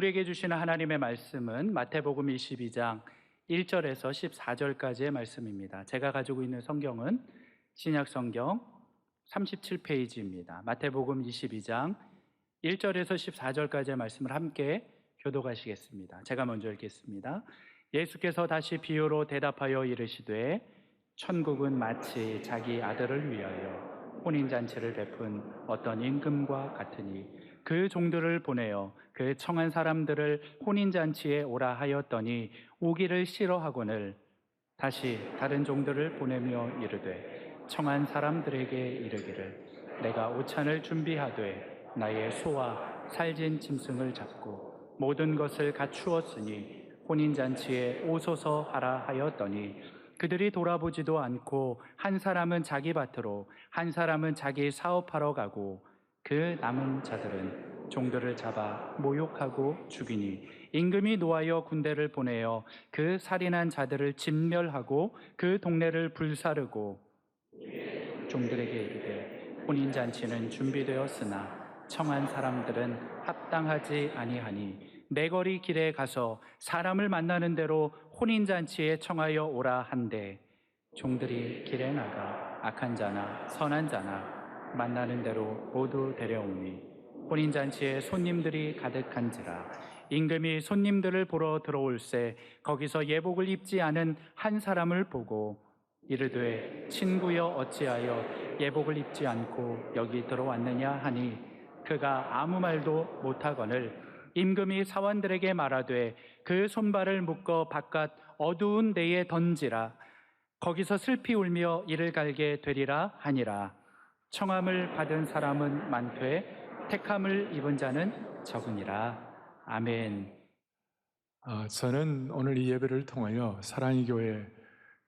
우리에게 주시는 하나님의 말씀은 마태복음 22장 1절에서 14절까지의 말씀입니다. 제가 가지고 있는 성경은 신약성경 37페이지입니다. 마태복음 22장 1절에서 14절까지의 말씀을 함께 교독하시겠습니다. 제가 먼저 읽겠습니다. 예수께서 다시 비유로 대답하여 이르시되 천국은 마치 자기 아들을 위하여 혼인잔치를 베푼 어떤 임금과 같으니 그 종들을 보내어 그 청한 사람들을 혼인잔치에 오라 하였더니 오기를 싫어하거늘 다시 다른 종들을 보내며 이르되 청한 사람들에게 이르기를 내가 오찬을 준비하되 나의 소와 살진 짐승을 잡고 모든 것을 갖추었으니 혼인잔치에 오소서 하라 하였더니 그들이 돌아보지도 않고 한 사람은 자기 밭으로 한 사람은 자기 사업하러 가고 그 남은 자들은 종들을 잡아 모욕하고 죽이니 임금이 노하여 군대를 보내어 그 살인한 자들을 진멸하고 그 동네를 불사르고 종들에게 이르되 혼인잔치는 준비되었으나 청한 사람들은 합당하지 아니하니 내 거리 길에 가서 사람을 만나는 대로 혼인잔치에 청하여 오라 한대 종들이 길에 나가 악한 자나 선한 자나 만나는 대로 모두 데려오니 혼인잔치에 손님들이 가득한지라 임금이 손님들을 보러 들어올새 거기서 예복을 입지 않은 한 사람을 보고 이르되 친구여 어찌하여 예복을 입지 않고 여기 들어왔느냐 하니 그가 아무 말도 못하거늘 임금이 사원들에게 말하되 그 손발을 묶어 바깥 어두운 데에 던지라 거기서 슬피 울며 이를 갈게 되리라 하니라. 청함을 받은 사람은 많되 택함을 입은 자는 적으니라. 아멘. 저는 오늘 이 예배를 통하여 사랑의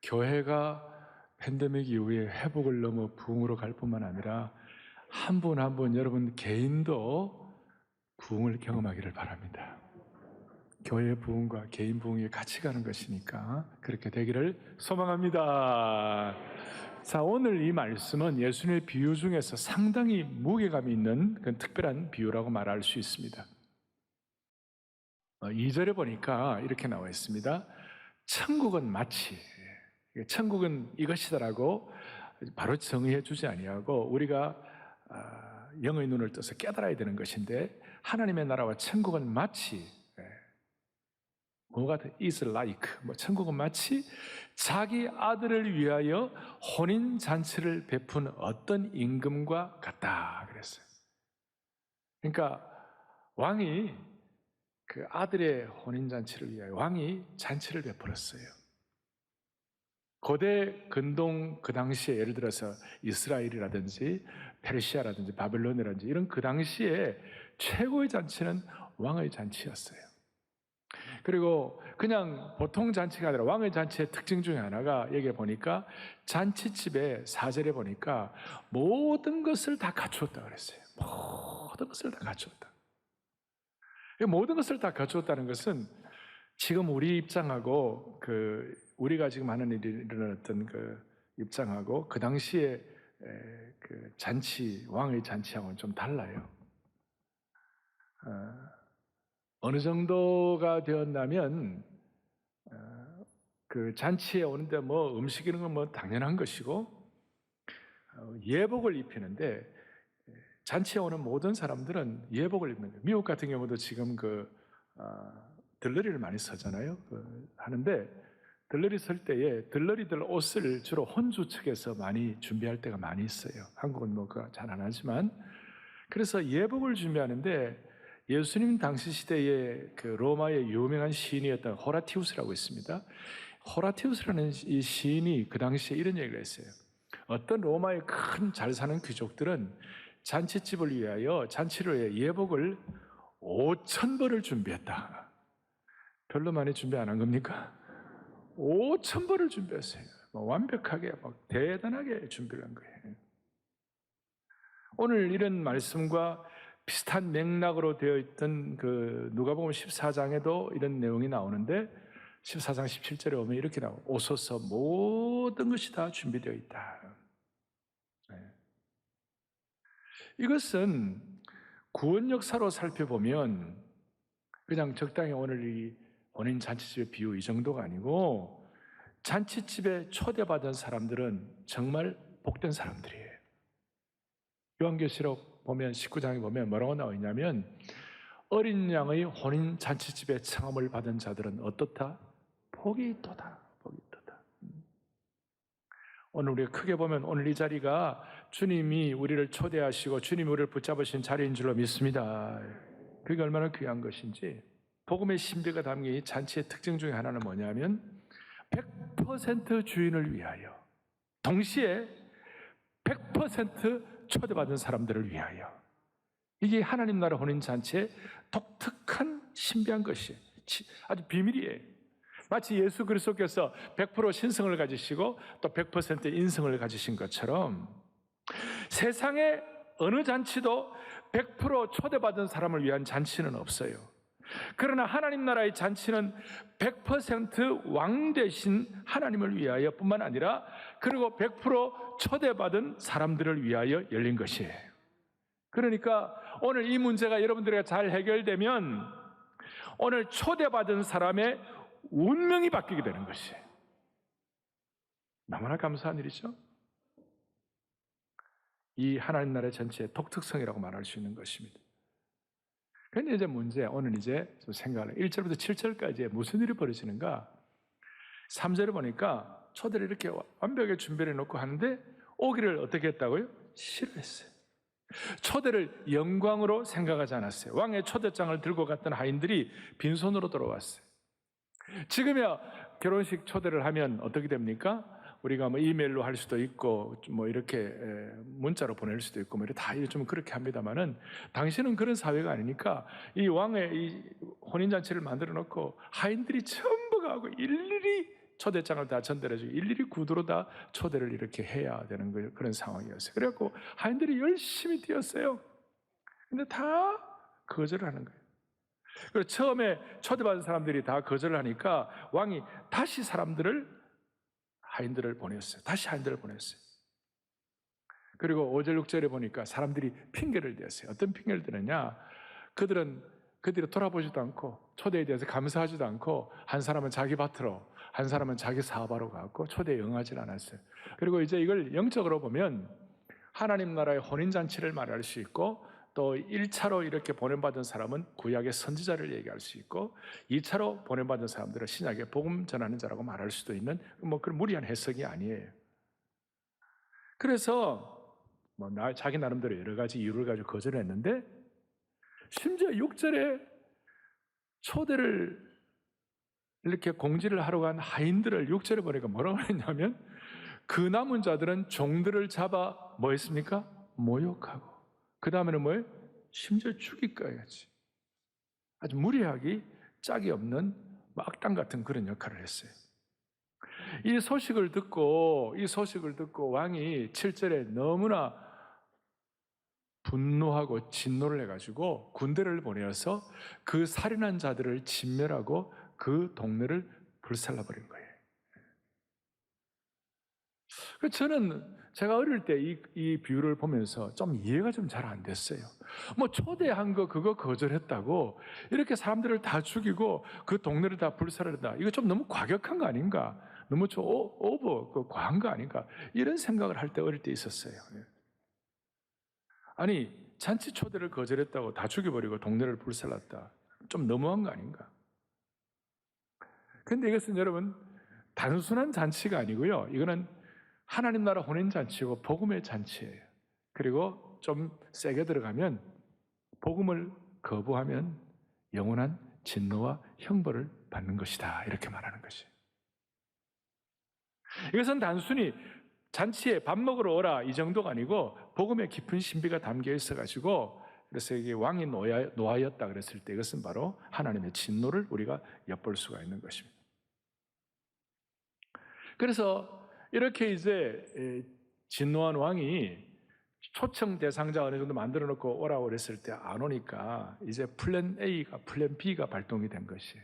교회가 팬데믹 이후에 회복을 넘어 부흥으로 갈 뿐만 아니라 한 분 한 분 여러분 개인도 부흥을 경험하기를 바랍니다. 교회 부흥과 개인 부흥이 같이 가는 것이니까 그렇게 되기를 소망합니다. 자, 오늘 이 말씀은 예수님의 비유 중에서 상당히 무게감이 있는 그런 특별한 비유라고 말할 수 있습니다. 2절에 보니까 이렇게 나와 있습니다. 천국은 마치, 천국은 이것이다라고 바로 정의해 주지 아니하고 우리가 영의 눈을 떠서 깨달아야 되는 것인데 하나님의 나라와 천국은 마치 뭐가 is like 천국은 마치 자기 아들을 위하여 혼인잔치를 베푼 어떤 임금과 같다 그랬어요. 그러니까 왕이 그 아들의 혼인잔치를 위하여 왕이 잔치를 베풀었어요. 고대 근동 그 당시에 예를 들어서 이스라엘이라든지 페르시아라든지 바벨론이라든지 이런 그 당시에 최고의 잔치는 왕의 잔치였어요. 그리고 그냥 보통 잔치가 아니라 왕의 잔치의 특징 중에 하나가 여기에 보니까 잔치집에 4절에 보니까 모든 것을 다 갖추었다 그랬어요. 모든 것을 다 갖추었다. 모든 것을 다 갖추었다는 것은 지금 우리 입장하고 우리가 지금 하는 일이 일어났던 그 입장하고 그 당시에 그 잔치, 왕의 잔치하고는 좀 달라요. 어느 정도가 되었냐면 그 잔치에 오는데 뭐 음식 이런 건 뭐 당연한 것이고 예복을 입히는데 잔치에 오는 모든 사람들은 예복을 입는 거예요. 미국 같은 경우도 지금 들러리를 많이 서잖아요. 하는데 들러리 설 때에 들러리들 옷을 주로 혼주 측에서 많이 준비할 때가 많이 있어요. 한국은 뭐 그거 잘 안 하지만 그래서 예복을 준비하는데 예수님 당시 시대에 그 로마의 유명한 시인이었던 호라티우스라고 있습니다. 호라티우스라는 이 시인이 그 당시에 이런 얘기를 했어요. 어떤 로마의 큰 잘 사는 귀족들은 잔치집을 위하여 잔치를 위해 예복을 5,000벌을 준비했다. 별로 많이 준비 안 한 겁니까? 5,000벌을 준비했어요. 완벽하게 대단하게 준비를 한 거예요. 오늘 이런 말씀과 비슷한 맥락으로 되어 있던 누가복음 14장에도 이런 내용이 나오는데 14장 17절에 오면 이렇게 나와요. 오소서 모든 것이 다 준비되어 있다. 이것은 구원 역사로 살펴보면 그냥 적당히 오늘 이 혼인 잔치집의 비유 이 정도가 아니고 잔치집에 초대받은 사람들은 정말 복된 사람들이에요. 요한계시록 보면 19장에 보면 뭐라고 나와 있냐면 어린 양의 혼인 잔치집에 청함을 받은 자들은 어떻다? 복이 있도다. 복이 있도다. 오늘 우리가 크게 보면 오늘 이 자리가 주님이 우리를 초대하시고 주님이 우리를 붙잡으신 자리인 줄로 믿습니다. 그게 얼마나 귀한 것인지. 복음의 신비가 담긴 이 잔치의 특징 중에 하나는 뭐냐면 100% 주인을 위하여, 동시에 100% 초대받은 사람들을 위하여. 이게 하나님 나라 혼인 잔치의 독특한 신비한 것이에요. 아주 비밀이에요. 마치 예수 그리스도께서 100% 신성을 가지시고 또 100% 인성을 가지신 것처럼 세상의 어느 잔치도 100% 초대받은 사람을 위한 잔치는 없어요. 그러나 하나님 나라의 잔치는 100% 대신 하나님을 위하여 뿐만 아니라 그리고 100% 초대받은 사람들을 위하여 열린 것이에요. 그러니까 오늘 이 문제가 여러분들에게 잘 해결되면 오늘 초대받은 사람의 운명이 바뀌게 되는 것이에요. 너무나 감사한 일이죠. 이 하나님 나라의 전체의 독특성이라고 말할 수 있는 것입니다. 그런데 이제 문제, 오늘 이제 좀 생각을 1절부터 7절까지 무슨 일이 벌어지는가? 3절을 보니까 초대를 이렇게 완벽하게 준비를 해놓고 하는데 오기를 어떻게 했다고요? 싫어했어요. 초대를 영광으로 생각하지 않았어요. 왕의 초대장을 들고 갔던 하인들이 빈손으로 돌아왔어요. 지금이야 결혼식 초대를 하면 어떻게 됩니까? 우리가 뭐 이메일로 할 수도 있고 뭐 이렇게 문자로 보낼 수도 있고 뭐 다 좀 그렇게 합니다만은 당시는 그런 사회가 아니니까 이 왕의 이 혼인잔치를 만들어 놓고 하인들이 전부 가고 일일이 초대장을 다 전달해주고 일일이 구두로 다 초대를 이렇게 해야 되는 그런 상황이었어요. 그래갖고 하인들이 열심히 뛰었어요. 근데 다 거절을 하는 거예요. 그리고 처음에 초대받은 사람들이 다 거절을 하니까 왕이 다시 하인들을 보냈어요. 다시 하인들을 보냈어요. 그리고 5절 6절에 보니까 사람들이 핑계를 댔어요. 어떤 핑계를 대느냐? 그들이 돌아보지도 않고 초대에 대해서 감사하지도 않고 한 사람은 자기 밭으로 한 사람은 자기 사업하러 가고 초대에 응하지 않았어요. 그리고 이제 이걸 영적으로 보면 하나님 나라의 혼인잔치를 말할 수 있고 또 1차로 이렇게 보냄받은 사람은 구약의 선지자를 얘기할 수 있고 2차로 보냄받은 사람들은 신약의 복음 전하는 자라고 말할 수도 있는 뭐 그런 무리한 해석이 아니에요. 그래서 자기 나름대로 여러 가지 이유를 가지고 거절했는데 심지어 6절에 초대를 이렇게 공지를 하러 간 하인들을 6절에 보니까 뭐라고 했냐면 그 남은 자들은 종들을 잡아 뭐 했습니까? 모욕하고 그 다음에는 뭐예요? 심지어 죽이까지 아주 무리하기 짝이 없는 악당 같은 그런 역할을 했어요. 이 소식을 듣고 왕이 7절에 너무나 분노하고 진노를 해가지고 군대를 보내어서 그 살인한 자들을 진멸하고 그 동네를 불살라버린 거예요. 저는 제가 어릴 때 이 비유를 보면서 좀 이해가 좀 잘 안 됐어요. 뭐 초대한 거 그거 거절했다고 이렇게 사람들을 다 죽이고 그 동네를 다 불살한다. 이거 좀 너무 과격한 거 아닌가? 너무 과한 거 아닌가? 이런 생각을 할 때 어릴 때 있었어요. 아니 잔치 초대를 거절했다고 다 죽여버리고 동네를 불살랐다. 좀 너무한 거 아닌가? 근데 이것은 여러분 단순한 잔치가 아니고요. 이거는 하나님 나라 혼인잔치고 복음의 잔치예요. 그리고 좀 세게 들어가면 복음을 거부하면 영원한 진노와 형벌을 받는 것이다. 이렇게 말하는 것이에요. 이것은 단순히 잔치에 밥 먹으러 오라 이 정도가 아니고 복음의 깊은 신비가 담겨 있어가지고 그래서 이게 왕이 노하였다 그랬을 때 이것은 바로 하나님의 진노를 우리가 엿볼 수가 있는 것입니다. 그래서 이렇게 이제 진노한 왕이 초청 대상자 어느 정도 만들어 놓고 오라고 그랬을 때 안 오니까 이제 플랜 A가 플랜 B가 발동이 된 것이에요.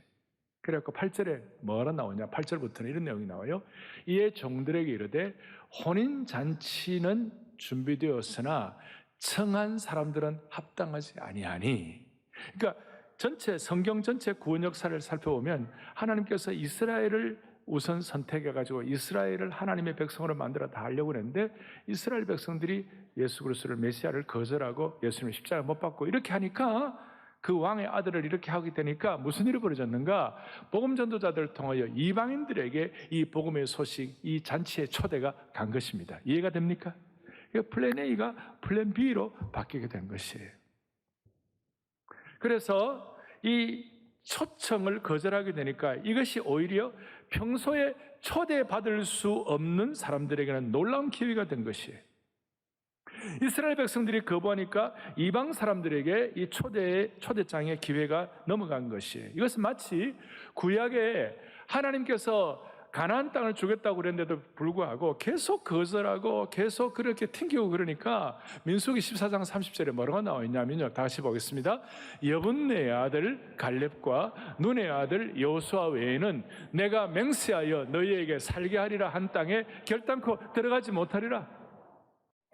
그래갖고 8절에 뭐가 나오냐? 8절부터는 이런 내용이 나와요. 이에 종들에게 이르되 혼인잔치는 준비되었으나 청한 사람들은 합당하지 아니하니. 그러니까 전체 성경 전체 구원 역사를 살펴보면 하나님께서 이스라엘을 우선 선택해가지고 이스라엘을 하나님의 백성으로 만들어 다 하려고 했는데 이스라엘 백성들이 예수 그리스도를 메시아를 거절하고 예수님을 십자가에 못 박고 이렇게 하니까 그 왕의 아들을 이렇게 하게 되니까 무슨 일이 벌어졌는가? 복음 전도자들을 통하여 이방인들에게 이 복음의 소식, 이 잔치의 초대가 간 것입니다. 이해가 됩니까? 플랜 A가 플랜 B로 바뀌게 된 것이에요. 그래서 이 초청을 거절하게 되니까 이것이 오히려 평소에 초대받을 수 없는 사람들에게는 놀라운 기회가 된 것이에요. 이스라엘 백성들이 거부하니까 이방 사람들에게 이 초대장의 기회가 넘어간 것이에요. 이것은 마치 구약에 하나님께서 가나안 땅을 주겠다고 그랬는데도 불구하고 계속 거절하고 계속 그렇게 튕기고 그러니까 민수기 14장 30절에 뭐라고 나와 있냐면요. 다시 보겠습니다. 여분네의 아들 갈렙과 눈의 아들 여호수아 외에는 내가 맹세하여 너희에게 살게 하리라 한 땅에 결단코 들어가지 못하리라.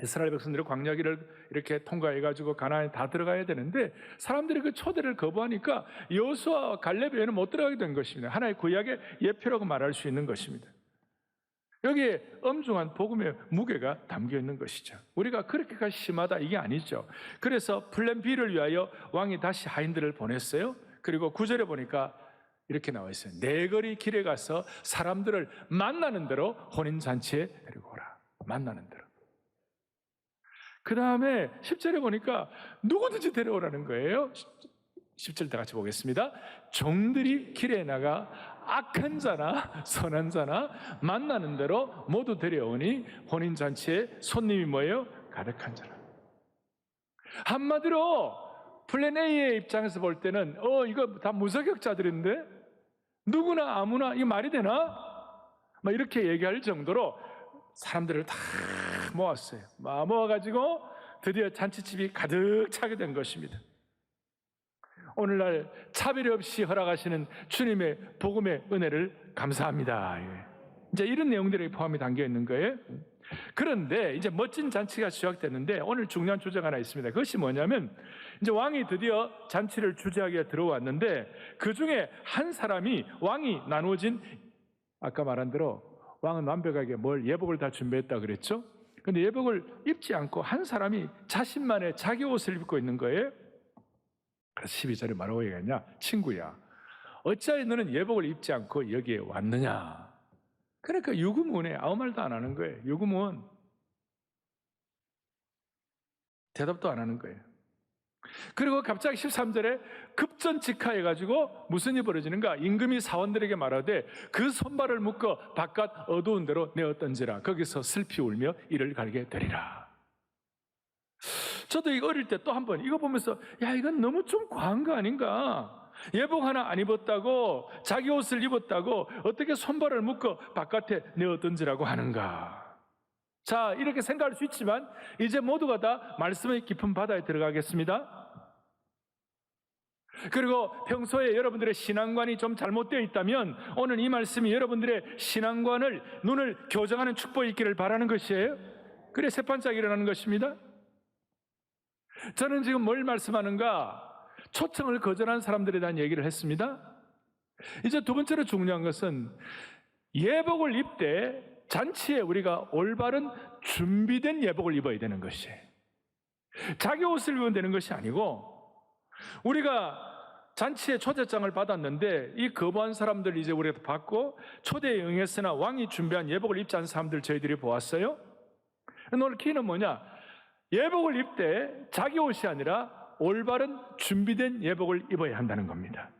이스라엘 백성들이 광야길을 이렇게 통과해가지고 가나안에 다 들어가야 되는데 사람들이 그 초대를 거부하니까 여호수아와 갈렙 외에는 못 들어가게 된 것입니다. 하나의 구약의 예표라고 말할 수 있는 것입니다. 여기에 엄중한 복음의 무게가 담겨 있는 것이죠. 우리가 그렇게까지 심하다 이게 아니죠. 그래서 플랜 B를 위하여 왕이 다시 하인들을 보냈어요. 그리고 9절에 보니까 이렇게 나와 있어요. 네 거리 길에 가서 사람들을 만나는 대로 혼인잔치에 데리고 오라. 만나는 대로. 그 다음에 10절에 보니까 누구든지 데려오라는 거예요. 10절 다 같이 보겠습니다. 종들이 길에 나가 악한 자나 선한 자나 만나는 대로 모두 데려오니 혼인잔치에 손님이 뭐예요? 가득한 자라. 한마디로 플랜 A의 입장에서 볼 때는 이거 다 무자격자들인데 누구나 아무나 이거 말이 되나? 막 이렇게 얘기할 정도로 사람들을 다 모았어요. 모아가지고 드디어 잔치집이 가득 차게 된 것입니다. 오늘날 차별 없이 허락하시는 주님의 복음의 은혜를 감사합니다. 이제 이런 내용들이 포함이 담겨 있는 거예요. 그런데 이제 멋진 잔치가 시작됐는데 오늘 중요한 주제가 하나 있습니다. 그것이 뭐냐면 이제 왕이 드디어 잔치를 주재하게 들어왔는데 그 중에 한 사람이 왕이 나누어진 아까 말한 대로 왕은 완벽하게 예복을 다 준비했다 그랬죠? 근데 예복을 입지 않고 한 사람이 자신만의 자기 옷을 입고 있는 거예요. 그래서 12절에 뭐라고 얘기하냐? 친구야, 어찌하여 너는 예복을 입지 않고 여기에 왔느냐? 그러니까 유구문에 아무 말도 안 하는 거예요. 유구문 대답도 안 하는 거예요. 그리고 갑자기 13절에 급전직하해가지고 무슨 일이 벌어지는가? 임금이 사원들에게 말하되 그 손발을 묶어 바깥 어두운 데로 내어던지라. 거기서 슬피 울며 이를 갈게 되리라. 저도 이거 어릴 때 또 한 번 이거 보면서 야, 이건 너무 좀 과한 거 아닌가? 예복 하나 안 입었다고, 자기 옷을 입었다고 어떻게 손발을 묶어 바깥에 내어던지라고 하는가? 자, 이렇게 생각할 수 있지만 이제 모두가 다 말씀의 깊은 바다에 들어가겠습니다. 그리고 평소에 여러분들의 신앙관이 좀 잘못되어 있다면 오늘 이 말씀이 여러분들의 신앙관을 눈을 교정하는 축복이 있기를 바라는 것이에요. 그래 새반짝 일어나는 것입니다. 저는 지금 뭘 말씀하는가? 초청을 거절한 사람들에 대한 얘기를 했습니다. 이제 두 번째로 중요한 것은 예복을 입되 잔치에 우리가 올바른 준비된 예복을 입어야 되는 것이에요. 자기 옷을 입으면 되는 것이 아니고 우리가 잔치에 초대장을 받았는데 이 거부한 사람들 이제 우리가 받고 초대에 응했으나 왕이 준비한 예복을 입지 않은 사람들 저희들이 보았어요. 오늘 키는 뭐냐? 예복을 입되 자기 옷이 아니라 올바른 준비된 예복을 입어야 한다는 겁니다.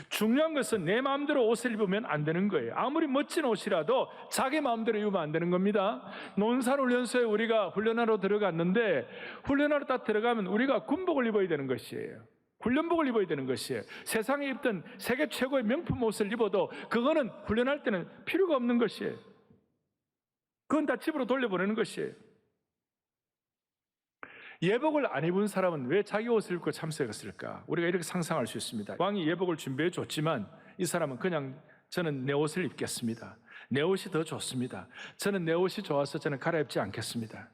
중요한 것은 내 마음대로 옷을 입으면 안 되는 거예요. 아무리 멋진 옷이라도 자기 마음대로 입으면 안 되는 겁니다. 논산훈련소에 우리가 훈련하러 들어갔는데 훈련하러 딱 들어가면 우리가 군복을 입어야 되는 것이에요. 훈련복을 입어야 되는 것이에요. 세상에 입던 세계 최고의 명품 옷을 입어도 그거는 훈련할 때는 필요가 없는 것이에요. 그건 다 집으로 돌려보내는 것이에요. 예복을 안 입은 사람은 왜 자기 옷을 입고 참석했을까? 우리가 이렇게 상상할 수 있습니다. 왕이 예복을 준비해 줬지만 이 사람은 그냥 저는 내 옷을 입겠습니다. 내 옷이 더 좋습니다. 저는 내 옷이 좋아서 저는 갈아입지 않겠습니다.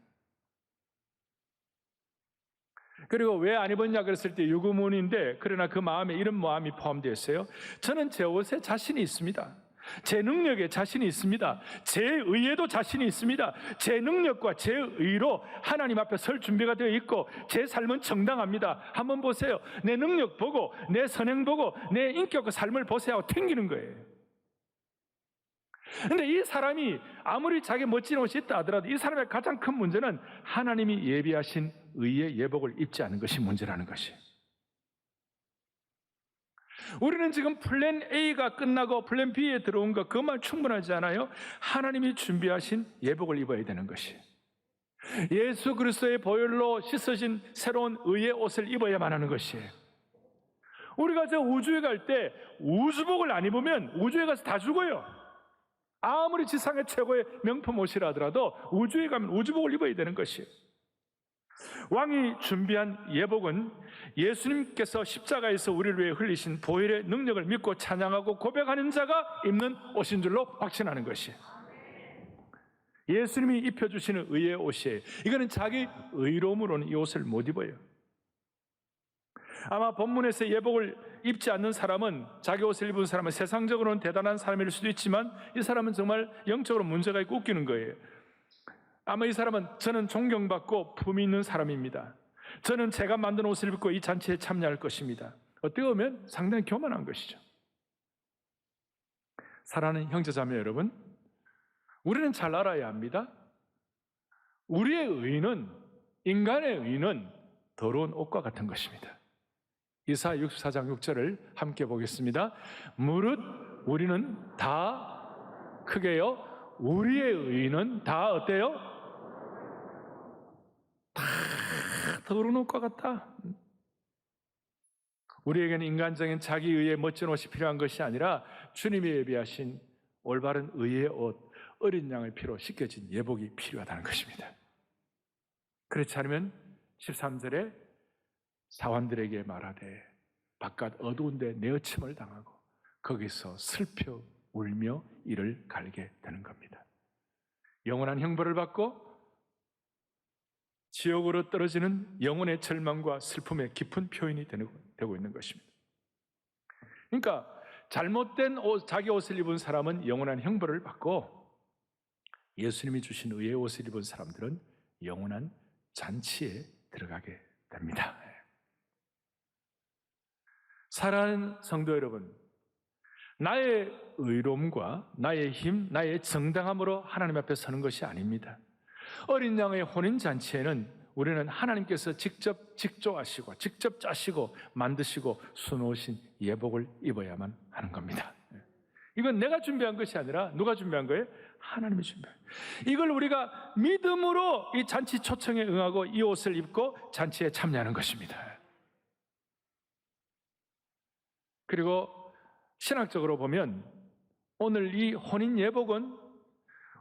그리고 왜 안 입었냐 그랬을 때 유구문인데, 그러나 그 마음에 이런 마음이 포함되어 있어요. 저는 제 옷에 자신이 있습니다. 제 능력에 자신이 있습니다. 제 의에도 자신이 있습니다. 제 능력과 제 의로 하나님 앞에 설 준비가 되어 있고 제 삶은 정당합니다. 한번 보세요. 내 능력 보고 내 선행 보고 내 인격과 삶을 보세요 하고 튕기는 거예요. 근데 이 사람이 아무리 자기 멋진 옷이 있다 하더라도 이 사람의 가장 큰 문제는 하나님이 예비하신 의의 예복을 입지 않은 것이 문제라는 것이에요. 우리는 지금 플랜 A가 끝나고 플랜 B에 들어온 것, 그것만 충분하지 않아요. 하나님이 준비하신 예복을 입어야 되는 것이에요. 예수 그리스도의 보혈로 씻어진 새로운 의의 옷을 입어야만 하는 것이에요. 우리가 저 우주에 갈 때 우주복을 안 입으면 우주에 가서 다 죽어요. 아무리 지상의 최고의 명품 옷이라 하더라도 우주에 가면 우주복을 입어야 되는 것이에요. 왕이 준비한 예복은 예수님께서 십자가에서 우리를 위해 흘리신 보혈의 능력을 믿고 찬양하고 고백하는 자가 입는 옷인 줄로 확신하는 것이에요. 예수님이 입혀주시는 의의 옷이에요. 이거는 자기 의로움으로는 이 옷을 못 입어요. 아마 본문에서 예복을 입지 않는 사람은, 자기 옷을 입은 사람은 세상적으로는 대단한 사람일 수도 있지만 이 사람은 정말 영적으로 문제가 있고 웃기는 거예요. 아마 이 사람은 저는 존경받고 품이 있는 사람입니다. 저는 제가 만든 옷을 입고 이 잔치에 참여할 것입니다. 어떻게 보면 상당히 교만한 것이죠. 사랑하는 형제자매 여러분, 우리는 잘 알아야 합니다. 우리의 의는, 인간의 의는 더러운 옷과 같은 것입니다. 이사야 64장 6절을 함께 보겠습니다. 무릇 우리는 다, 크게요, 우리의 의는 다 어때요? 다 더러운 옷과 같다. 우리에게는 인간적인 자기 의의 멋진 옷이 필요한 것이 아니라 주님이 예비하신 올바른 의의 옷, 어린 양의 피로 씻겨진 예복이 필요하다는 것입니다. 그렇지 않으면 13절에 사환들에게 말하되 바깥 어두운 데 내어침을 당하고 거기서 슬퍼 울며 이를 갈게 되는 겁니다. 영원한 형벌을 받고 지옥으로 떨어지는 영혼의 절망과 슬픔의 깊은 표현이 되고 있는 것입니다. 그러니까 잘못된 자기 옷을 입은 사람은 영원한 형벌을 받고 예수님이 주신 의의 옷을 입은 사람들은 영원한 잔치에 들어가게 됩니다. 사랑하는 성도 여러분, 나의 의로움과 나의 힘, 나의 정당함으로 하나님 앞에 서는 것이 아닙니다. 어린 양의 혼인잔치에는 우리는 하나님께서 직접 직조하시고 직접 짜시고 만드시고 수놓으신 예복을 입어야만 하는 겁니다. 이건 내가 준비한 것이 아니라 누가 준비한 거예요? 하나님이 준비한 거예요. 이걸 우리가 믿음으로 이 잔치 초청에 응하고 이 옷을 입고 잔치에 참여하는 것입니다. 그리고 신학적으로 보면 오늘 이 혼인 예복은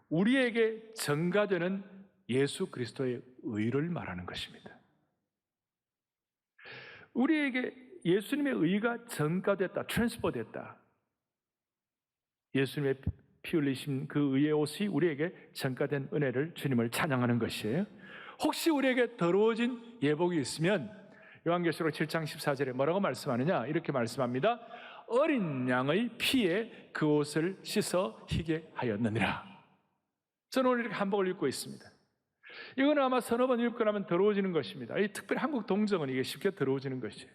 우리에게 전가되는 예수 그리스도의 의를 말하는 것입니다. 우리에게 예수님의 의가 전가됐다, 트랜스퍼됐다. 예수님의 피 흘리신 그 의의 옷이 우리에게 전가된 은혜를, 주님을 찬양하는 것이에요. 혹시 우리에게 더러워진 예복이 있으면 요한계시록 7장 14절에 뭐라고 말씀하느냐? 이렇게 말씀합니다. 어린 양의 피에 그 옷을 씻어 희게 하였느니라. 저는 오늘 이렇게 한복을 입고 있습니다. 이거는 아마 서너 번 입고 나면 더러워지는 것입니다. 이 특별히 한국 동정은 이게 쉽게 더러워지는 것이에요.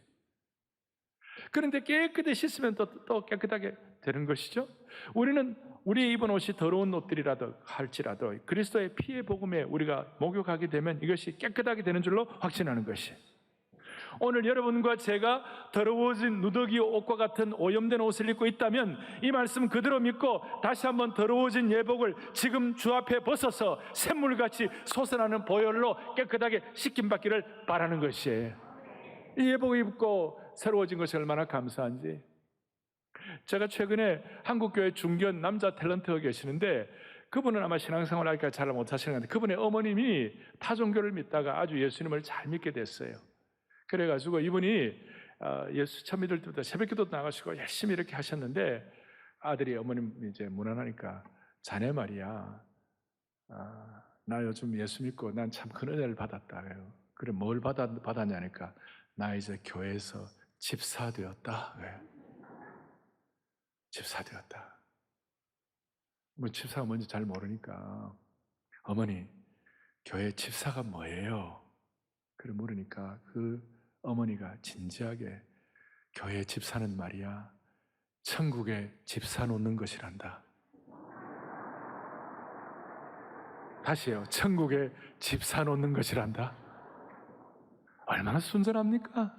그런데 깨끗이 씻으면 또 깨끗하게 되는 것이죠. 우리는 우리의 입은 옷이 더러운 옷들이라도 할지라도 그리스도의 피의 복음에 우리가 목욕하게 되면 이것이 깨끗하게 되는 줄로 확신하는 것이에요. 오늘 여러분과 제가 더러워진 누더기 옷과 같은 오염된 옷을 입고 있다면 이 말씀 그대로 믿고 다시 한번 더러워진 예복을 지금 주 앞에 벗어서 샘물같이 솟아나는 보혈로 깨끗하게 씻김받기를 바라는 것이에요. 이 예복을 입고 새로워진 것이 얼마나 감사한지. 제가 최근에 한국교회 중견 남자 탤런트가 계시는데 그분은 아마 신앙생활 하기가 잘 못하시는 건데 그분의 어머님이 타종교를 믿다가 아주 예수님을 잘 믿게 됐어요. 그래가지고 이분이 예수 처음 믿을 때부터 새벽기도 나가시고 열심히 이렇게 하셨는데 아들이 어머님 이제 무난하니까 자네 말이야 나 요즘 예수 믿고 난 참 큰 은혜를 받았다. 그래 뭘 받았냐니까 나 이제 교회에서 집사 되었다. 왜? 집사 되었다. 뭐 집사가 뭔지 잘 모르니까 어머니 교회 집사가 뭐예요? 그래 물으니까 그 어머니가 진지하게 교회 집사는 말이야 천국에 집사 놓는 것이란다. 다시요. 천국에 집사 놓는 것이란다. 얼마나 순전합니까?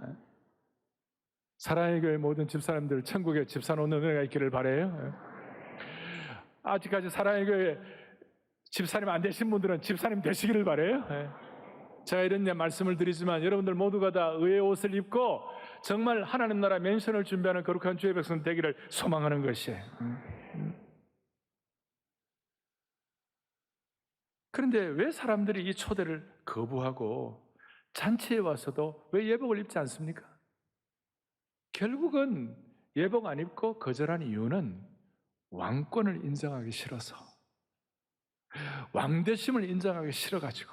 사랑의 교회 모든 집사님들 천국에 집사 놓는 은혜가 있기를 바라요. 아직까지 사랑의 교회 집사님 안 되신 분들은 집사님 되시기를 바라요. 제가 이런 말씀을 드리지만 여러분들 모두가 다 의의 옷을 입고 정말 하나님 나라 맨션을 준비하는 거룩한 주의 백성 되기를 소망하는 것이에요. 그런데 왜 사람들이 이 초대를 거부하고 잔치에 와서도 왜 예복을 입지 않습니까? 결국은 예복 안 입고 거절한 이유는 왕권을 인정하기 싫어서, 왕대심을 인정하기 싫어가지고,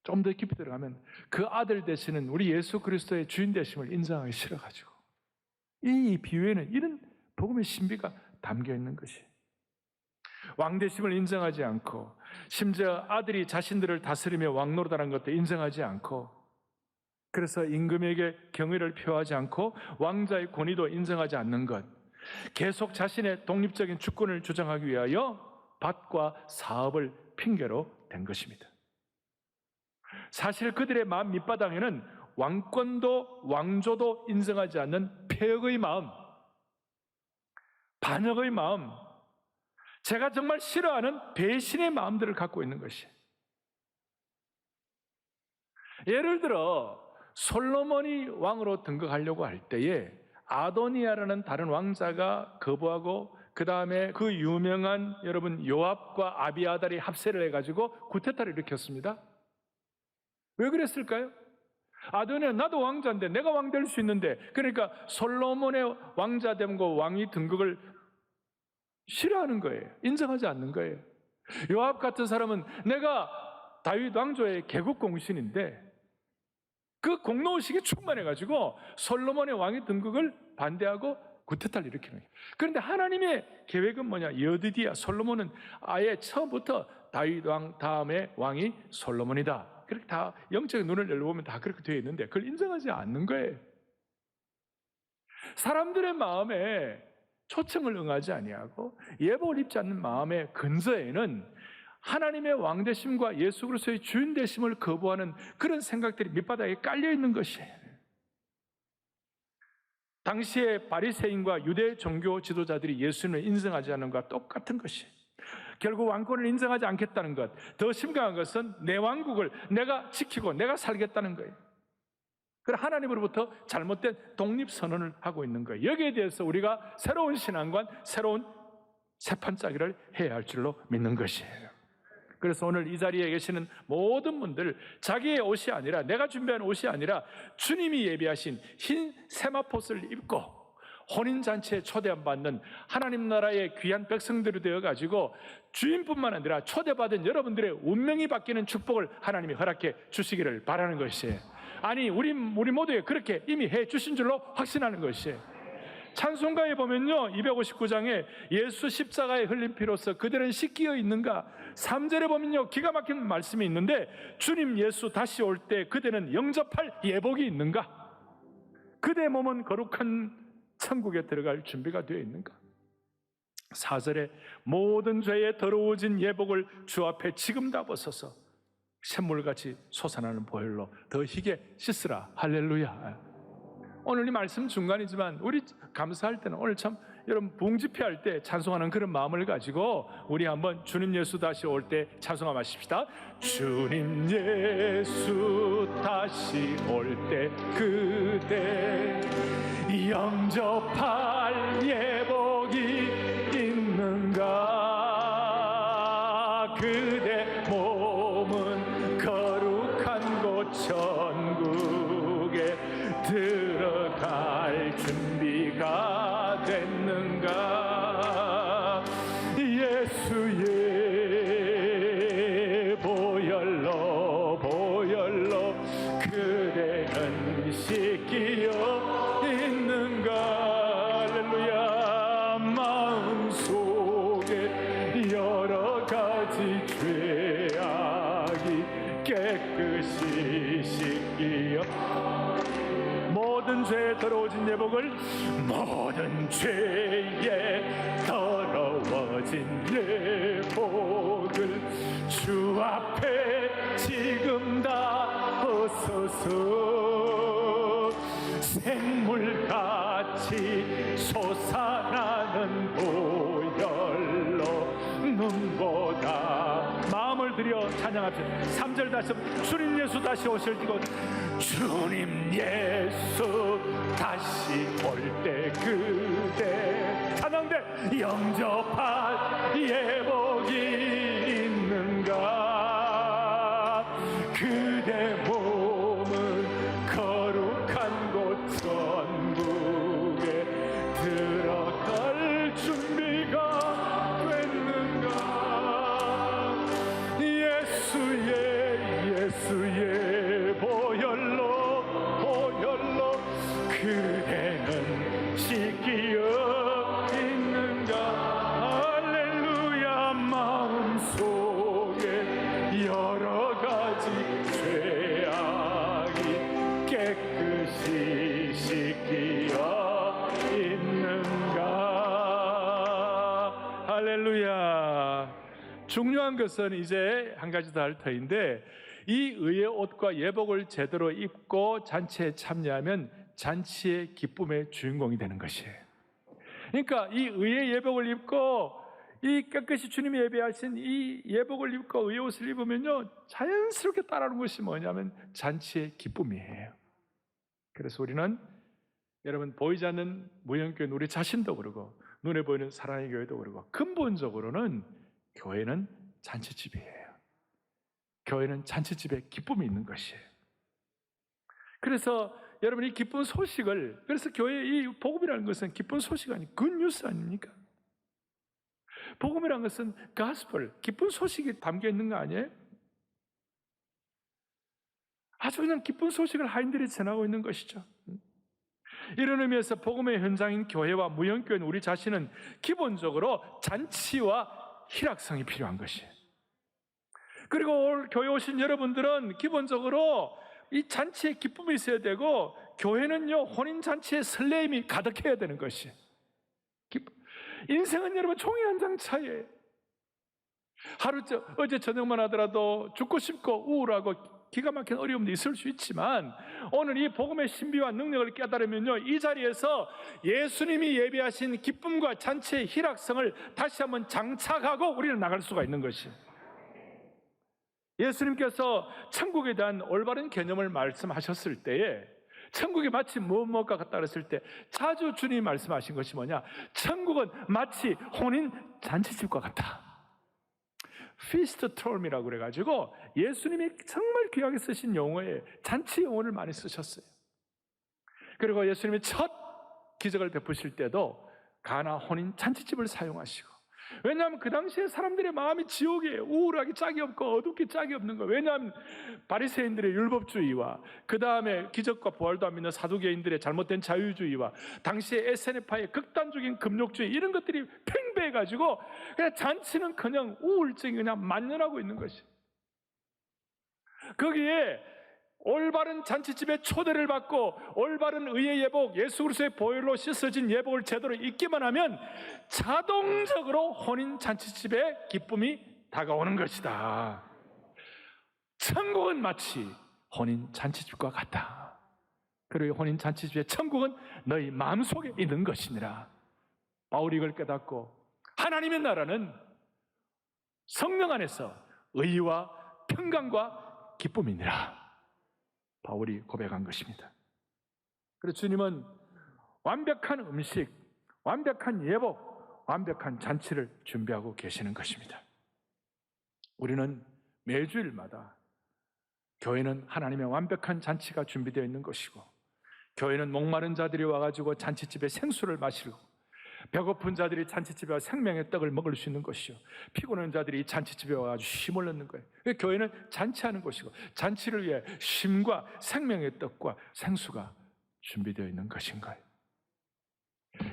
좀 더 깊이 들어가면 그 아들 되시는 우리 예수 그리스도의 주인 되심을 인정하기 싫어가지고, 이 비유에는 이런 복음의 신비가 담겨 있는 것이 왕대심을 인정하지 않고, 심지어 아들이 자신들을 다스리며 왕노릇하는 것도 인정하지 않고, 그래서 임금에게 경의를 표하지 않고 왕자의 권위도 인정하지 않는 것, 계속 자신의 독립적인 주권을 주장하기 위하여 밭과 사업을 핑계로 댄 것입니다. 사실 그들의 마음 밑바닥에는 왕권도 왕조도 인정하지 않는 폐역의 마음, 반역의 마음, 제가 정말 싫어하는 배신의 마음들을 갖고 있는 것이. 예를 들어 솔로몬이 왕으로 등극하려고 할 때에 아도니아라는 다른 왕자가 거부하고 그 다음에 그 유명한 여러분 요압과 아비아달이 합세를 해가지고 구테타를 일으켰습니다. 왜 그랬을까요? 아도니아 나도 왕자인데 내가 왕 될 수 있는데, 그러니까 솔로몬의 왕자됨과 왕위 등극을 싫어하는 거예요. 인정하지 않는 거예요. 요압 같은 사람은 내가 다윗 왕조의 개국공신인데 그 공로의식이 충만해가지고 솔로몬의 왕위 등극을 반대하고 구테타를 일으키는 거예요. 그런데 하나님의 계획은 뭐냐? 여디디야, 솔로몬은 아예 처음부터 다윗 왕 다음에 왕이 솔로몬이다. 그렇게 다 영적인 눈을 열어보면 다 그렇게 되어 있는데 그걸 인정하지 않는 거예요. 사람들의 마음에 초청을 응하지 아니하고 예복을 입지 않는 마음의 근저에는 하나님의 왕되심과 예수 그리스도의 주인 되심을 거부하는 그런 생각들이 밑바닥에 깔려 있는 것이에요. 당시의 바리새인과 유대 종교 지도자들이 예수님을 인정하지 않는 것과 똑같은 것이에요. 결국 왕권을 인정하지 않겠다는 것, 더 심각한 것은 내 왕국을 내가 지키고 내가 살겠다는 거예요. 그래서 하나님으로부터 잘못된 독립선언을 하고 있는 거예요. 여기에 대해서 우리가 새로운 신앙관, 새로운 세판짜기를 해야 할 줄로 믿는 것이에요. 그래서 오늘 이 자리에 계시는 모든 분들, 자기의 옷이 아니라, 내가 준비한 옷이 아니라 주님이 예비하신 흰 세마포스를 입고 혼인잔치에 초대받는 하나님 나라의 귀한 백성들이 되어가지고 주인뿐만 아니라 초대받은 여러분들의 운명이 바뀌는 축복을 하나님이 허락해 주시기를 바라는 것이에요. 아니 우리 모두에 그렇게 이미 해 주신 줄로 확신하는 것이에요. 찬송가에 보면요, 259장에 예수 십자가에 흘린 피로써 그들은 씻기어 있는가, 3절에 보면요 기가 막힌 말씀이 있는데, 주님 예수 다시 올 때 그대는 영접할 예복이 있는가, 그대 몸은 거룩한 천국에 들어갈 준비가 되어 있는가. 4절에 모든 죄에 더러워진 예복을 주 앞에 지금 다 벗어서 샘물같이 솟아나는 보혈로 더 희게 씻으라. 할렐루야. 오늘 이 말씀 중간이지만 우리 감사할 때는 오늘 참 여러분 봉집회할 때 찬송하는 그런 마음을 가지고 우리 한번 주님 예수 다시 올 때 찬송하십시다. 주님 예수 다시 올 때 그대 영접할 예복이 있는가, 그대 몸은 거룩한 곳 천국에 들어갈 준비가 됐는가. 예수의 보혈로 씻기어 있는가. 할렐루야. 마음속에 여러 가지 죄악이 깨끗이 씻기어 모든 죄에 더러워진 예복을 모든 죄에 더러워진 예복을 주 앞에 지금 다 벗어서 샘물같이 솟아나는 보혈로 눈보다 마음을 들여 찬양합시다. 3절 다시 한번 주님 예수 다시 오실 것 주님 예수 다시 올 때 그대 찬양대 영접할 예복이 있는가. 그대 몸은 거룩한 곳 천국에 들어갈 준비가 됐는가. 예수의 보혈로 그대는 씻기어 있는가. 할렐루야. 마음속에 여러 가지 죄악이 깨끗이 씻기어 있는가. 할렐루야. 중요한 것은 이제 한 가지 더 할 터인데, 이 의의 옷과 예복을 제대로 입고 잔치에 참여하면 잔치의 기쁨의 주인공이 되는 것이에요. 그러니까 이 의의 예복을 입고 이 깨끗이 주님이 예배하신 이 예복을 입고 의의 옷을 입으면요, 자연스럽게 따라오는 것이 뭐냐면 잔치의 기쁨이에요. 그래서 우리는 여러분 보이지 않는 무형교회 우리 자신도 그러고 눈에 보이는 사랑의 교회도 그러고 근본적으로는 교회는 잔치집이에요. 교회는 잔치집에 기쁨이 있는 것이에요. 그래서 여러분 이 기쁜 소식을, 그래서 교회의 이 복음이라는 것은 기쁜 소식 아니 굿뉴스 아닙니까? 복음이라는 것은 가스펠, 기쁜 소식이 담겨 있는 거 아니에요? 아주 그냥 기쁜 소식을 하인들이 전하고 있는 것이죠. 이런 의미에서 복음의 현장인 교회와 무형교회는 우리 자신은 기본적으로 잔치와 희락성이 필요한 것이에요. 그리고 교회 오신 여러분들은 기본적으로 이 잔치에 기쁨이 있어야 되고, 교회는요 혼인잔치에 설레임이 가득해야 되는 것이에요. 인생은 여러분 종이 한 장 차이에요. 어제 저녁만 하더라도 죽고 싶고 우울하고 기가 막힌 어려움도 있을 수 있지만, 오늘 이 복음의 신비와 능력을 깨달으면요, 이 자리에서 예수님이 예비하신 기쁨과 잔치의 희락성을 다시 한번 장착하고 우리는 나갈 수가 있는 것이에요. 예수님께서 천국에 대한 올바른 개념을 말씀하셨을 때에 천국이 마치 무엇과 같다 그랬을 때 자주 주님이 말씀하신 것이 뭐냐? 천국은 마치 혼인 잔치집과 같다. 피스트 트롬이라고 그래가지고 예수님이 정말 귀하게 쓰신 용어에 잔치 용어를 많이 쓰셨어요. 그리고 예수님이 첫 기적을 베푸실 때도 가나 혼인 잔치집을 사용하시고, 왜냐하면 그 당시에 사람들의 마음이 지옥이에요. 우울하기 짝이 없고 어둡기 짝이 없는 거예요. 왜냐하면 바리새인들의 율법주의와 그 다음에 기적과 부활도 안 믿는 사두개인들의 잘못된 자유주의와 당시의 SNF파의 극단적인 금욕주의, 이런 것들이 팽배해가지고 그냥 잔치는 그냥 우울증이 그냥 만연하고 있는 것이에요. 거기에 올바른 잔치집에 초대를 받고 올바른 의의 예복, 예수 그리스도의 보혈로 씻어진 예복을 제대로 입기만 하면 자동적으로 혼인 잔치집에 기쁨이 다가오는 것이다. 천국은 마치 혼인 잔치집과 같다. 그리고 혼인 잔치집의 천국은 너희 마음속에 있는 것이니라. 바울이 이걸 깨닫고 하나님의 나라는 성령 안에서 의와 평강과 기쁨이니라 바울이 고백한 것입니다. 그래서 주님은 완벽한 음식, 완벽한 예복, 완벽한 잔치를 준비하고 계시는 것입니다. 우리는 매주일마다 교회는 하나님의 완벽한 잔치가 준비되어 있는 것이고, 교회는 목마른 자들이 와가지고 잔치집에 생수를 마시고, 배고픈 자들이 잔치집에 와 생명의 떡을 먹을 수 있는 것이요, 피곤한 자들이 잔치집에 와가지고 힘을 얻는 거예요. 교회는 잔치하는 곳이고, 잔치를 위해 쉼과 생명의 떡과 생수가 준비되어 있는 것인 거예요.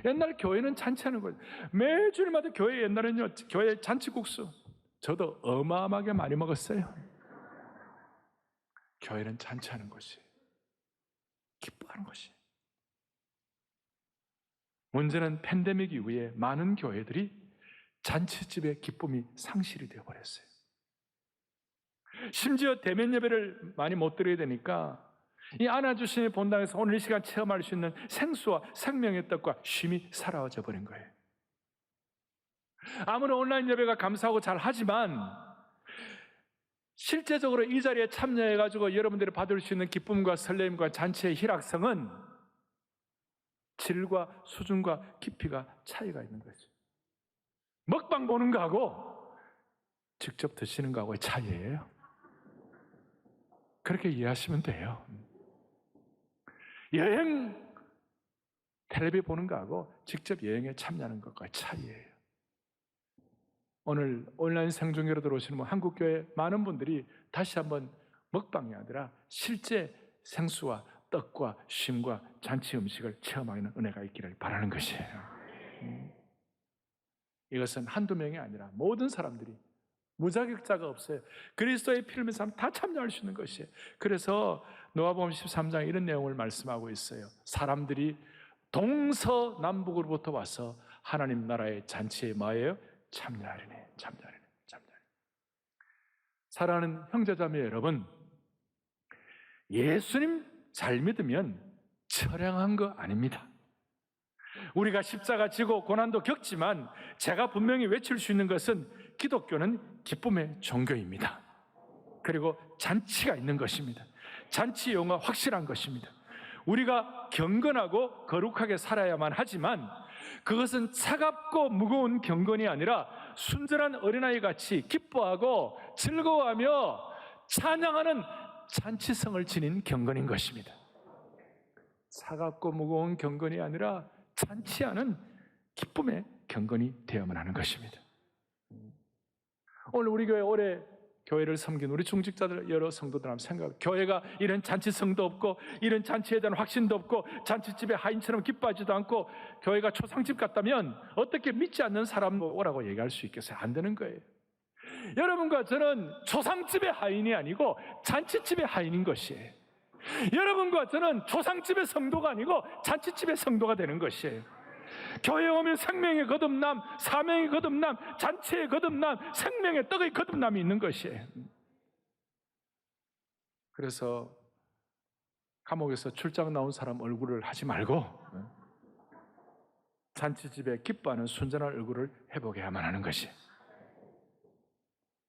옛날 교회는 잔치하는 거예요. 매주일마다 교회, 옛날에는요, 교회 잔치국수 저도 어마어마하게 많이 먹었어요. 교회는 잔치하는 곳이에요. 기뻐하는 것이에요. 문제는 팬데믹 이후에 많은 교회들이 잔치집의 기쁨이 상실이 되어버렸어요. 심지어 대면 예배를 많이 못 드려야 되니까 이 안아주심의 본당에서 오늘 이 시간 체험할 수 있는 생수와 생명의 떡과 쉼이 사라져 버린 거예요. 아무런 온라인 예배가 감사하고 잘 하지만 실제적으로 이 자리에 참여해가지고 여러분들이 받을 수 있는 기쁨과 설렘과 잔치의 희락성은 질과 수준과 깊이가 차이가 있는 거죠. 먹방 보는 거하고 직접 드시는 거하고의 차이예요. 그렇게 이해하시면 돼요. 여행 텔레비 보는 거하고 직접 여행에 참여하는 것과의 차이예요. 오늘 온라인 생중계로 들어오시는 한국교회 많은 분들이 다시 한번 먹방이 아니라 실제 생수와 떡과 쉼과 잔치 음식을 체험하는 은혜가 있기를 바라는 것이에요. 이것은 한두 명이 아니라 모든 사람들이, 무자격자가 없어요. 그리스도의 피를 믿는 사람 다 참여할 수 있는 것이에요. 그래서 노아복음 13장에 이런 내용을 말씀하고 있어요. 사람들이 동서남북으로부터 와서 하나님 나라의 잔치에 뭐예요? 참여하리니. 사랑하는 형제자매 여러분, 예수님 잘 믿으면 처량한 거 아닙니다. 우리가 십자가 지고 고난도 겪지만 제가 분명히 외칠 수 있는 것은 기독교는 기쁨의 종교입니다. 그리고 잔치가 있는 것입니다. 잔치 용어가 확실한 것입니다. 우리가 경건하고 거룩하게 살아야만 하지만 그것은 차갑고 무거운 경건이 아니라 순전한 어린아이 같이 기뻐하고 즐거워하며 찬양하는 잔치성을 지닌 경건인 것입니다. 차갑고 무거운 경건이 아니라 잔치하는 기쁨의 경건이 되어야만 하는 것입니다. 오늘 우리 교회 오래 교회를 섬긴 우리 중직자들, 여러 성도들 한번 생각해, 교회가 이런 잔치성도 없고 이런 잔치에 대한 확신도 없고 잔치집에 하인처럼 기뻐하지도 않고 교회가 초상집 같다면 어떻게 믿지 않는 사람 오라고 얘기할 수 있겠어요? 안 되는 거예요. 여러분과 저는 초상집의 하인이 아니고 잔치집의 하인인 것이에요. 여러분과 저는 초상집의 성도가 아니고 잔치집의 성도가 되는 것이에요. 교회에 오면 생명의 거듭남, 사명의 거듭남, 잔치의 거듭남, 생명의 떡의 거듭남이 있는 것이에요. 그래서 감옥에서 출장 나온 사람 얼굴을 하지 말고 잔치집에 기뻐하는 순전한 얼굴을 회복해야만 하는 것이에요.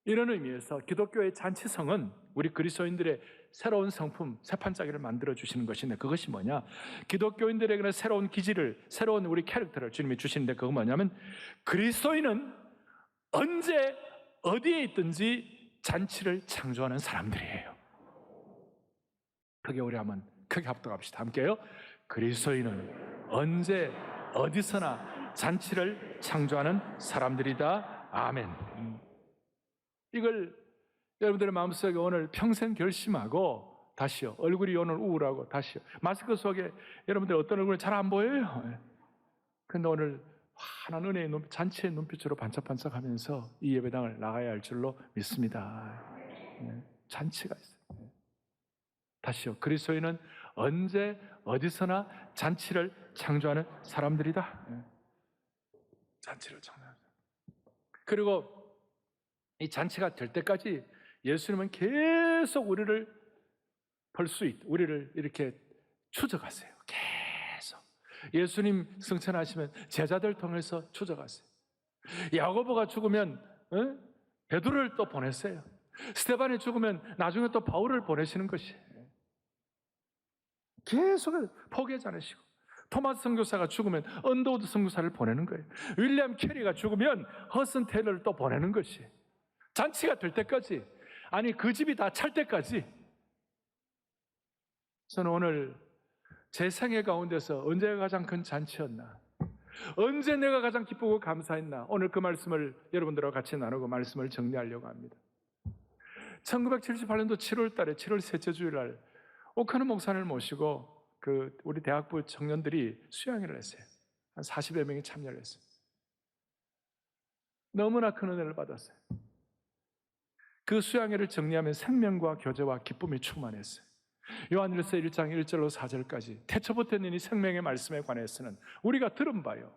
이런 의미에서 기독교의 잔치성은 우리 그리스도인들의 새로운 성품, 새 판짜기를 만들어 주시는 것인데, 그것이 뭐냐? 기독교인들에게는 새로운 기질을, 새로운 우리 캐릭터를 주님이 주시는데, 그건 뭐냐면 그리스도인은 언제 어디에 있든지 잔치를 창조하는 사람들이에요. 크게 우리 한번 크게 합독합시다. 함께요. 그리스도인은 언제 어디서나 잔치를 창조하는 사람들이다. 아멘. 이걸 여러분들의 마음속에 오늘 평생 결심하고, 다시요, 얼굴이 오늘 우울하고, 다시요, 마스크 속에 여러분들 어떤 얼굴이 잘 안 보여요. 근데 오늘 환한 은혜의 눈빛, 잔치의 눈빛으로 반짝반짝하면서 이 예배당을 나가야 할 줄로 믿습니다. 잔치가 있어요. 다시요, 그리스도인은 언제 어디서나 잔치를 창조하는 사람들이다. 잔치를 창조하는 사람. 그리고 이 잔치가 될 때까지 예수님은 계속 우리를 우리를 이렇게 추적하세요. 계속. 예수님 승천하시면 제자들 통해서 추적하세요. 야고보가 죽으면 베드로를 또 보냈어요. 스데반이 죽으면 나중에 또 바울을 보내시는 것이에요. 계속 포기하지 않으시고, 토마스 선교사가 죽으면 언더우드 선교사를 보내는 거예요. 윌리엄 캐리가 죽으면 허슨 테일러를 또 보내는 것이에요. 잔치가 될 때까지, 아니 그 집이 다 찰 때까지. 저는 오늘 제 생애 가운데서 언제가 가장 큰 잔치였나, 언제 내가 가장 기쁘고 감사했나? 오늘 그 말씀을 여러분들과 같이 나누고 말씀을 정리하려고 합니다. 1978년도 7월 달에 7월 셋째 주일날 오카노 목사님을 모시고 우리 대학부 청년들이 수양회를 했어요. 한 40여 명이 참여를 했어요. 너무나 큰 은혜를 받았어요. 그 수양회를 정리하면 생명과 교제와 기쁨이 충만했어요. 요한일서 1장 1절로 4절까지 태초부터 있는 이 생명의 말씀에 관해서는 우리가 들은 바요,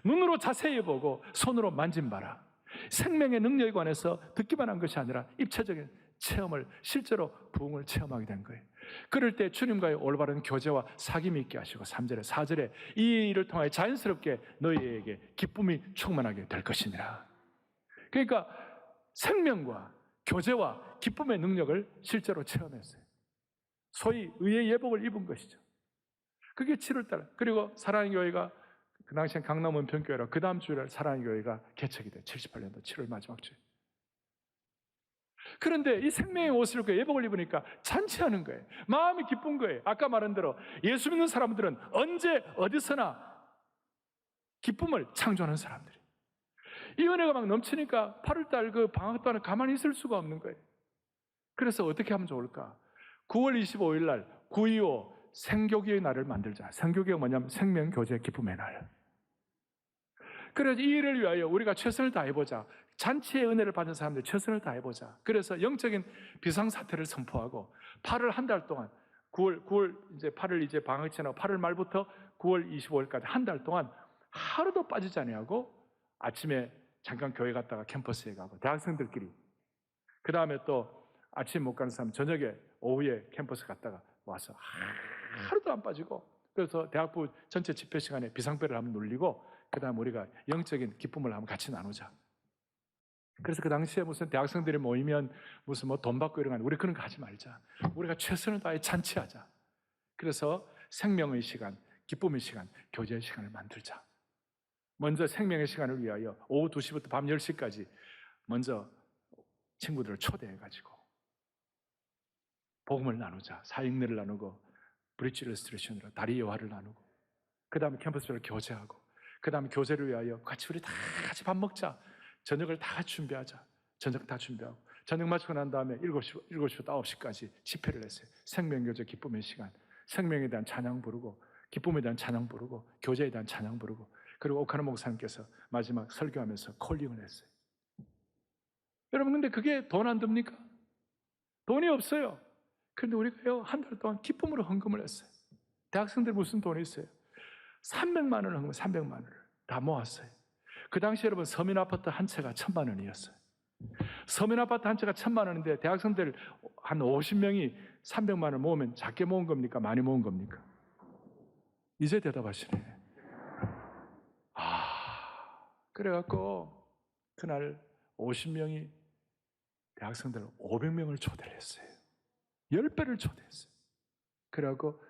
눈으로 자세히 보고 손으로 만진 바라. 생명의 능력에 관해서 듣기만 한 것이 아니라 입체적인 체험을, 실제로 부흥을 체험하게 된 거예요. 그럴 때 주님과의 올바른 교제와 사귐이 있게 하시고 3절에 4절에 이 일을 통하여 자연스럽게 너희에게 기쁨이 충만하게 될 것이니라. 그러니까 생명과 교제와 기쁨의 능력을 실제로 체험했어요. 소위 의의 예복을 입은 것이죠. 그게 7월달. 그리고 사랑의 교회가 그 당시엔 강남 은평교회라 그 다음 주일날 사랑의 교회가 개척이 돼요. 78년도 7월 마지막 주에. 그런데 이 생명의 옷을 입고 예복을 입으니까 잔치하는 거예요. 마음이 기쁜 거예요. 아까 말한 대로 예수 믿는 사람들은 언제 어디서나 기쁨을 창조하는 사람들이. 이 은혜가 막 넘치니까 8월달 그 방학 동안에 가만히 있을 수가 없는 거예요. 그래서 어떻게 하면 좋을까? 9월 25일 날 9.25 생교기의 날을 만들자. 생교기가 뭐냐면 생명교제 기쁨의 날. 그래서 이 일을 위하여 우리가 최선을 다해보자. 잔치의 은혜를 받은 사람들 최선을 다해보자. 그래서 영적인 비상사태를 선포하고 8월 한 달 동안 9월 이제 8월 이제 방학이 지나고 8월 말부터 9월 25일까지 한 달 동안 하루도 빠지지 아니하고 아침에 잠깐 교회 갔다가 캠퍼스에 가고 대학생들끼리, 그 다음에 또 아침 못 가는 사람 저녁에 오후에 캠퍼스 갔다가 와서 하루도 안 빠지고, 그래서 대학부 전체 집회 시간에 비상벨을 한번 눌리고 그 다음 우리가 영적인 기쁨을 한번 같이 나누자. 그래서 그 당시에 무슨 대학생들이 모이면 무슨 뭐 돈 받고 이런 거, 우리 그런 거 하지 말자. 우리가 최선을 다해 잔치하자. 그래서 생명의 시간, 기쁨의 시간, 교제의 시간을 만들자. 먼저 생명의 시간을 위하여 오후 2시부터 밤 10시까지 먼저 친구들을 초대해가지고 복음을 나누자. 사역례를 나누고 브릿지 레스토레이션으로 다리 예화를 나누고, 그 다음에 캠퍼스별로 교제하고, 그 다음에 교제를 위하여 같이 우리 다 같이 밥 먹자. 저녁을 다 같이 준비하자. 저녁 다 준비하고 저녁 마치고 난 다음에 7시부터 9시까지 집회를 했어요. 생명교제 기쁨의 시간. 생명에 대한 찬양 부르고, 기쁨에 대한 찬양 부르고, 교제에 대한 찬양 부르고, 그리고 오카노 목사님께서 마지막 설교하면서 콜링을 했어요. 여러분, 근데 그게 돈 안 듭니까? 돈이 없어요. 그런데 우리가요, 한 달 동안 기쁨으로 헌금을 했어요. 대학생들 무슨 돈이 있어요? 300만 원을 헌금, 300만 원을 다 모았어요. 그 당시 여러분, 서민 아파트 한 채가 1,000만 원이었어요. 서민 아파트 한 채가 1,000만 원인데 대학생들 한 50명이 300만 원 모으면 작게 모은 겁니까? 많이 모은 겁니까? 이제 대답하시네. 그래갖고 그날 50명이 대학생들 500명을 초대를 했어요. 10배를 초대했어요. 그래갖고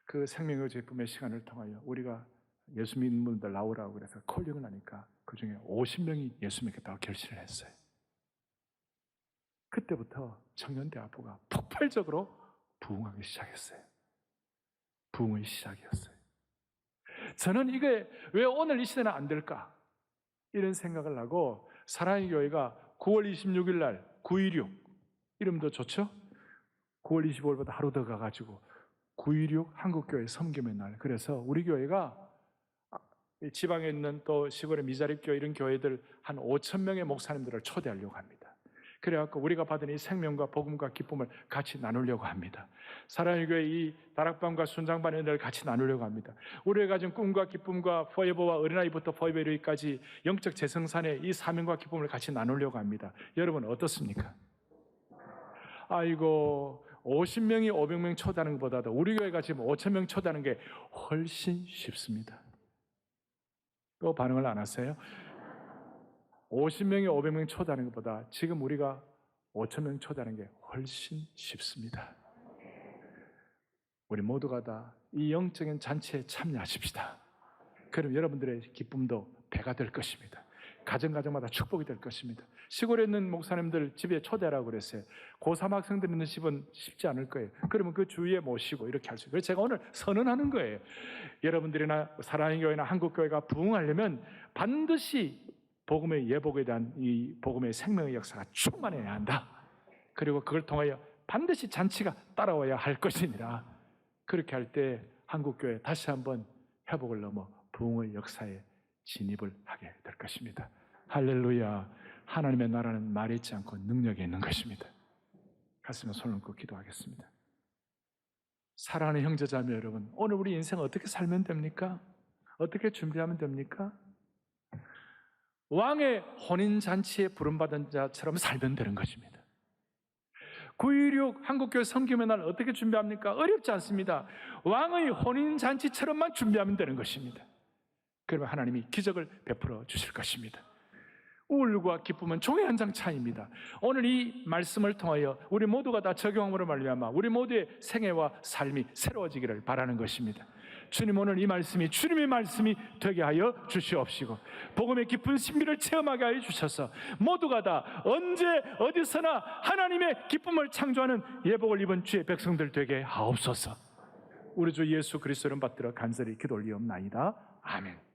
그 생명의 기쁨의 시간을 통하여 우리가 예수 믿는 분들 나오라고 그래서 콜링을 하니까 그 중에 50명이 예수 믿겠다고 결심을 했어요. 그때부터 청년대학부가 폭발적으로 부흥하기 시작했어요. 부흥의 시작이었어요. 저는 이게 왜 오늘 이 시대는 안 될까? 이런 생각을 하고 사랑의 교회가 9월 26일 날 916, 이름도 좋죠? 9월 25일보다 하루 더 가가지고 916 한국교회 섬김의 날. 그래서 우리 교회가 지방에 있는 또 시골의 미자립교회 이런 교회들 한 5,000명의 목사님들을 초대하려고 합니다. 그래갖고 우리가 받은 이 생명과 복음과 기쁨을 같이 나누려고 합니다. 사랑의 교회 이 다락방과 순장반의 은혜를 같이 나누려고 합니다. 우리가 가진 꿈과 기쁨과 포에버와 어린아이부터 포에버까지 영적 재생산의 이 사명과 기쁨을 같이 나누려고 합니다. 여러분 어떻습니까? 아이고, 50명이 500명 초대하는 것보다도 우리 교회가 지금 5,000명 초대하는 게 훨씬 쉽습니다. 또 반응을 안 하세요? 50명이 500명 초대하는 것보다 지금 우리가 5,000명 초대하는 게 훨씬 쉽습니다. 우리 모두가 다 이 영적인 잔치에 참여하십시다. 그럼 여러분들의 기쁨도 배가 될 것입니다. 가정가정마다 축복이 될 것입니다. 시골에 있는 목사님들 집에 초대하라고 그랬어요. 고3 학생들 있는 집은 쉽지 않을 거예요. 그러면 그 주위에 모시고 이렇게 할 수 있어요. 그래서 제가 오늘 선언하는 거예요. 여러분들이나 사랑의 교회나 한국교회가 부흥하려면 반드시 복음의 예복에 대한 이 복음의 생명의 역사가 충만해야 한다. 그리고 그걸 통하여 반드시 잔치가 따라와야 할 것이니라. 그렇게 할 때 한국교회 다시 한번 회복을 넘어 부흥의 역사에 진입을 하게 될 것입니다. 할렐루야. 하나님의 나라는 말이 있지 않고 능력이 있는 것입니다. 가슴에 손을 얹고 기도하겠습니다. 사랑하는 형제자매 여러분, 오늘 우리 인생 어떻게 살면 됩니까? 어떻게 준비하면 됩니까? 왕의 혼인잔치에 부름받은 자처럼 살면 되는 것입니다. 9.16 한국교회 섬김의 날 어떻게 준비합니까? 어렵지 않습니다. 왕의 혼인잔치처럼만 준비하면 되는 것입니다. 그러면 하나님이 기적을 베풀어 주실 것입니다. 우울과 기쁨은 종이 한 장 차이입니다. 오늘 이 말씀을 통하여 우리 모두가 다 적용함으로 말미암아 우리 모두의 생애와 삶이 새로워지기를 바라는 것입니다. 주님, 오늘 이 말씀이 주님의 말씀이 되게 하여 주시옵시고 복음의 깊은 신비를 체험하게 하여 주셔서 모두가 다 언제 어디서나 하나님의 기쁨을 창조하는 예복을 입은 주의 백성들 되게 하옵소서. 우리 주 예수 그리스도를 받들어 간절히 기도 올리옵나이다. 아멘.